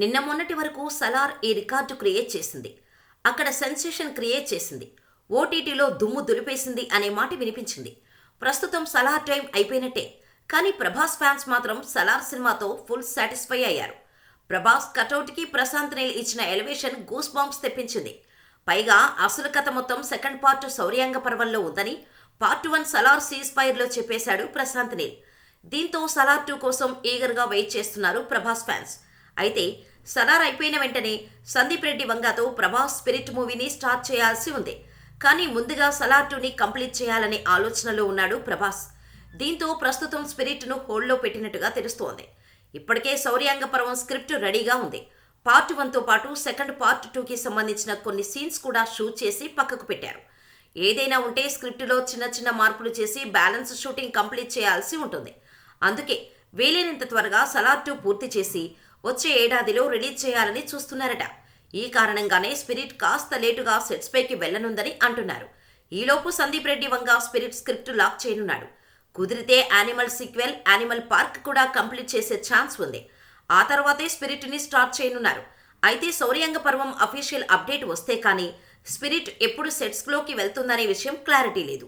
నిన్న మొన్నటి వరకు సలార్ ఈ రికార్డు క్రియేట్ చేసింది. అక్కడ సెన్సేషన్ క్రియేట్ చేసింది. ఓటీటీలో దుమ్ము దులిపేసింది అనే మాట వినిపించింది. ప్రస్తుతం సలార్ టైం అయిపోయినట్టే. కానీ ప్రభాస్ ఫ్యాన్స్ మాత్రం సలార్ సినిమాతో ఫుల్ సాటిస్ఫై అయ్యారు. ప్రభాస్ కటౌట్కి ప్రశాంత్ నీల్ ఇచ్చిన ఎలివేషన్ గూస్ బాంబ్స్ తెప్పించింది. పైగా అసలు కథ మొత్తం సెకండ్ పార్ట్ శౌర్యాంగ పర్వంలో ఉందని పార్ట్ 1 సలార్ సీజ్ ఫైర్లో చెప్పేశాడు ప్రశాంత్ నీల్. దీంతో సలార్ 2 కోసం ఈగర్గా వెయిట్ చేస్తున్నారు ప్రభాస్ ఫ్యాన్స్. అయితే సలార్ అయిపోయిన వెంటనే సందీప్ రెడ్డి వంగాతో ప్రభాస్ స్పిరిట్ మూవీని స్టార్ట్ చేయాల్సి ఉంది. కానీ ముందుగా సలార్ 2ని కంప్లీట్ చేయాలనే ఆలోచనలో ఉన్నాడు ప్రభాస్. దీంతో ప్రస్తుతం స్పిరిట్ను హోల్డ్లో పెట్టినట్టుగా తెలుస్తోంది. ఇప్పటికే శౌర్యాంగ పర్వం స్క్రిప్ట్ రెడీగా ఉంది. పార్ట్ 1తో పాటు సెకండ్ పార్ట్ 2కి సంబంధించిన కొన్ని సీన్స్ కూడా షూట్ చేసి పక్కకు పెట్టారు. ఏదైనా ఉంటే స్క్రిప్టులో చిన్న చిన్న మార్పులు చేసి బ్యాలెన్స్ షూటింగ్ కంప్లీట్ చేయాల్సి ఉంటుంది. అందుకే వీలైనంత త్వరగా సలార్ 2 పూర్తి చేసి వచ్చే ఏడాదిలో రిలీజ్ చేయాలని చూస్తున్నారట. ఈ కారణంగానే స్పిరిట్ కాస్త లేటుగా సెట్స్ పైకి వెళ్లనుందని అంటున్నారు. ఈలోపు Sandeep Reddy Vanga spirit script lock చేయనున్నాడు. కుదిరితే యానిమల్ సీక్వెల్, యానిమల్ పార్క్ కూడా కంప్లీట్ చేసే ఛాన్స్ ఉంది. ఆ తర్వాతే స్పిరిట్ని స్టార్ట్ చేయనున్నారు. అయితే శౌర్యాంగ పర్వం అఫీషియల్ అప్డేట్ వస్తే కానీ స్పిరిట్ ఎప్పుడు సెట్స్లోకి వెళ్తుందనే విషయం క్లారిటీ లేదు.